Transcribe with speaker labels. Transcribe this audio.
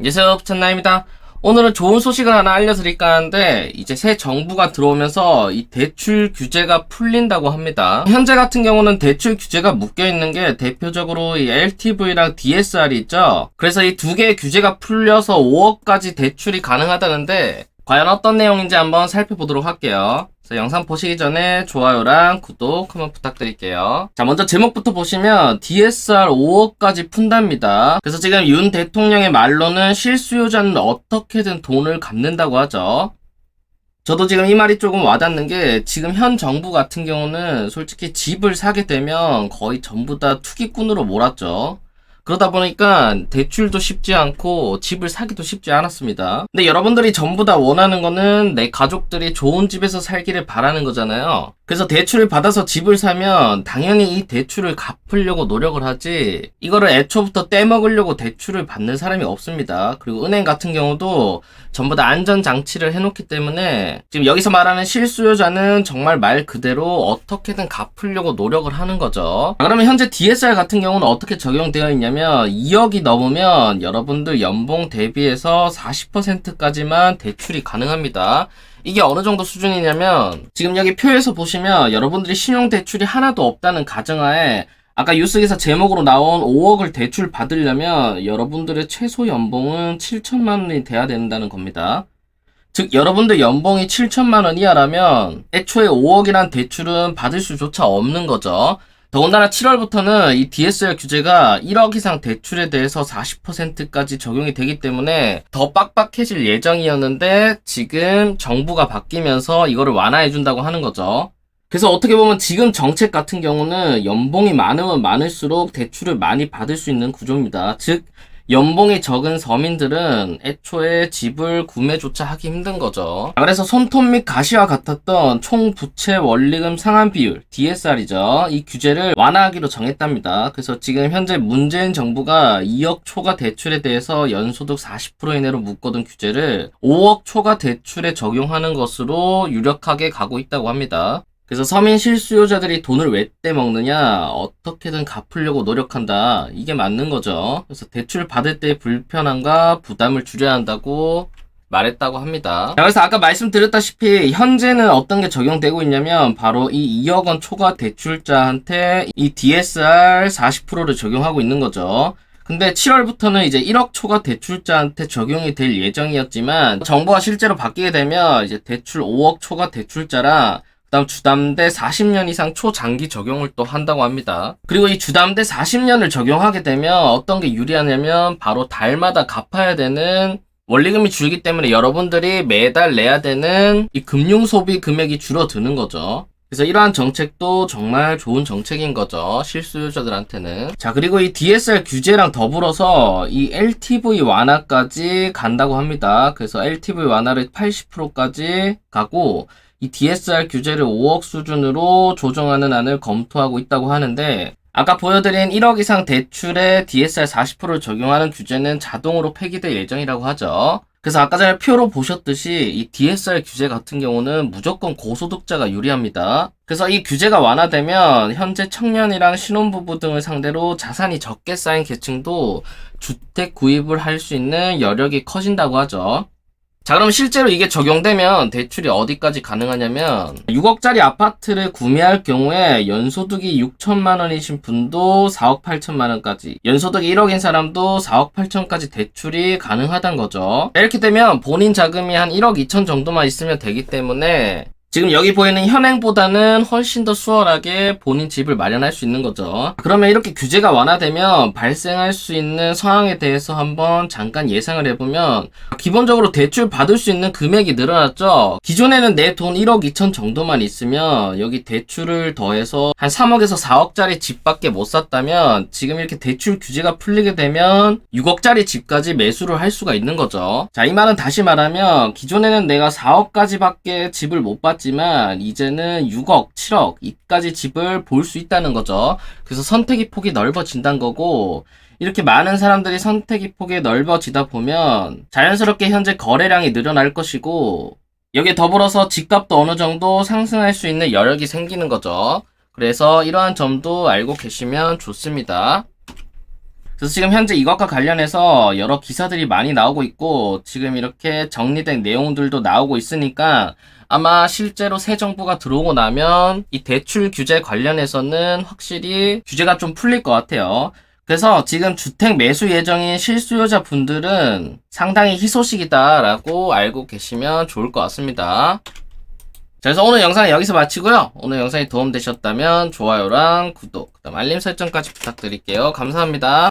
Speaker 1: 안녕하세요, 찬나입니다. 오늘은 좋은 소식을 하나 알려드릴까 하는데, 이제 새 정부가 들어오면서 이 대출 규제가 풀린다고 합니다. 현재 같은 경우는 대출 규제가 묶여있는 게 대표적으로 이 LTV랑 DSR이 있죠. 그래서 이 두 개의 규제가 풀려서 5억까지 대출이 가능하다는데, 과연 어떤 내용인지 한번 살펴보도록 할게요. 영상 보시기 전에 좋아요랑 구독 한번 부탁드릴게요. 자, 먼저 제목부터 보시면 DSR 5억까지 푼답니다. 그래서 지금 윤 대통령의 말로는 실수요자는 어떻게든 돈을 갚는다고 하죠. 저도 지금 이 말이 조금 와닿는 게, 지금 현 정부 같은 경우는 솔직히 집을 사게 되면 거의 전부 다 투기꾼으로 몰았죠. 그러다 보니까 대출도 쉽지 않고 집을 사기도 쉽지 않았습니다. 근데 여러분들이 전부 다 원하는 거는 내 가족들이 좋은 집에서 살기를 바라는 거잖아요. 그래서 대출을 받아서 집을 사면 당연히 이 대출을 갚으려고 노력을 하지, 이거를 애초부터 떼먹으려고 대출을 받는 사람이 없습니다. 그리고 은행 같은 경우도 전부 다 안전장치를 해놓기 때문에 지금 여기서 말하는 실수요자는 정말 말 그대로 어떻게든 갚으려고 노력을 하는 거죠. 그러면 현재 DSR 같은 경우는 어떻게 적용되어 있냐면, 2억이 넘으면 여러분들 연봉 대비해서 40%까지만 대출이 가능합니다. 이게 어느 정도 수준이냐면, 지금 여기 표에서 보시면 여러분들이 신용대출이 하나도 없다는 가정하에 아까 뉴스기사 제목으로 나온 5억을 대출 받으려면 여러분들의 최소 연봉은 7천만 원이 돼야 된다는 겁니다. 즉 여러분들 연봉이 7천만 원 이하라면 애초에 5억이란 대출은 받을 수조차 없는 거죠. 더군다나 7월부터는 이 DSR 규제가 1억 이상 대출에 대해서 40%까지 적용이 되기 때문에 더 빡빡해질 예정이었는데, 지금 정부가 바뀌면서 이거를 완화해준다고 하는 거죠. 그래서 어떻게 보면 지금 정책 같은 경우는 연봉이 많으면 많을수록 대출을 많이 받을 수 있는 구조입니다. 즉 연봉이 적은 서민들은 애초에 집을 구매조차 하기 힘든 거죠. 그래서 손톱 및 가시와 같았던 총 부채 원리금 상환 비율 DSR이죠. 이 규제를 완화하기로 정했답니다. 그래서 지금 현재 문재인 정부가 2억 초과 대출에 대해서 연소득 40% 이내로 묶어둔 규제를 5억 초과 대출에 적용하는 것으로 유력하게 가고 있다고 합니다. 그래서 서민 실수요자들이 돈을 왜 떼먹느냐, 어떻게든 갚으려고 노력한다, 이게 맞는 거죠. 그래서 대출 받을 때의 불편함과 부담을 줄여야 한다고 말했다고 합니다. 자, 그래서 아까 말씀드렸다시피 현재는 어떤 게 적용되고 있냐면, 바로 이 2억 원 초과 대출자한테 이 DSR 40%를 적용하고 있는 거죠. 근데 7월부터는 이제 1억 초과 대출자한테 적용이 될 예정이었지만, 정부가 실제로 바뀌게 되면 이제 대출 5억 초과 대출자랑 그다음 주담대 40년 이상 초장기 적용을 또 한다고 합니다. 그리고 이 주담대 40년을 적용하게 되면 어떤 게 유리하냐면, 바로 달마다 갚아야 되는 원리금이 줄기 때문에 여러분들이 매달 내야 되는 이 금융소비 금액이 줄어드는 거죠. 그래서 이러한 정책도 정말 좋은 정책인 거죠, 실수요자들한테는. 자, 그리고 이 DSR 규제랑 더불어서 이 LTV 완화까지 간다고 합니다. 그래서 LTV 완화를 80%까지 가고, 이 DSR 규제를 5억 수준으로 조정하는 안을 검토하고 있다고 하는데, 아까 보여드린 1억 이상 대출에 DSR 40%를 적용하는 규제는 자동으로 폐기될 예정이라고 하죠. 그래서 아까 전에 표로 보셨듯이 이 DSR 규제 같은 경우는 무조건 고소득자가 유리합니다. 그래서 이 규제가 완화되면 현재 청년이랑 신혼부부 등을 상대로 자산이 적게 쌓인 계층도 주택 구입을 할 수 있는 여력이 커진다고 하죠. 자, 그럼 실제로 이게 적용되면 대출이 어디까지 가능하냐면, 6억짜리 아파트를 구매할 경우에 연소득이 6천만 원이신 분도 4억 8천만 원까지, 연소득이 1억인 사람도 4억 8천까지 대출이 가능하다는 거죠. 이렇게 되면 본인 자금이 한 1억 2천 정도만 있으면 되기 때문에 지금 여기 보이는 현행보다는 훨씬 더 수월하게 본인 집을 마련할 수 있는 거죠. 그러면 이렇게 규제가 완화되면 발생할 수 있는 상황에 대해서 한번 잠깐 예상을 해보면, 기본적으로 대출 받을 수 있는 금액이 늘어났죠. 기존에는 내 돈 1억 2천 정도만 있으면 여기 대출을 더해서 한 3억에서 4억짜리 집밖에 못 샀다면, 지금 이렇게 대출 규제가 풀리게 되면 6억짜리 집까지 매수를 할 수가 있는 거죠. 자, 이 말은 다시 말하면, 기존에는 내가 4억까지밖에 집을 못 받 지만 이제는 6억, 7억 이까지 집을 볼 수 있다는 거죠. 그래서 선택의 폭이 넓어진다는 거고, 이렇게 많은 사람들이 선택의 폭이 넓어지다 보면 자연스럽게 현재 거래량이 늘어날 것이고, 여기에 더불어서 집값도 어느 정도 상승할 수 있는 여력이 생기는 거죠. 그래서 이러한 점도 알고 계시면 좋습니다. 그래서 지금 현재 이것과 관련해서 여러 기사들이 많이 나오고 있고 지금 이렇게 정리된 내용들도 나오고 있으니까 아마 실제로 새 정부가 들어오고 나면 이 대출 규제 관련해서는 확실히 규제가 좀 풀릴 것 같아요. 그래서 지금 주택 매수 예정인 실수요자 분들은 상당히 희소식이다라고 알고 계시면 좋을 것 같습니다. 자, 그래서 오늘 영상은 여기서 마치고요. 오늘 영상이 도움되셨다면 좋아요랑 구독, 그다음 알림 설정까지 부탁드릴게요. 감사합니다.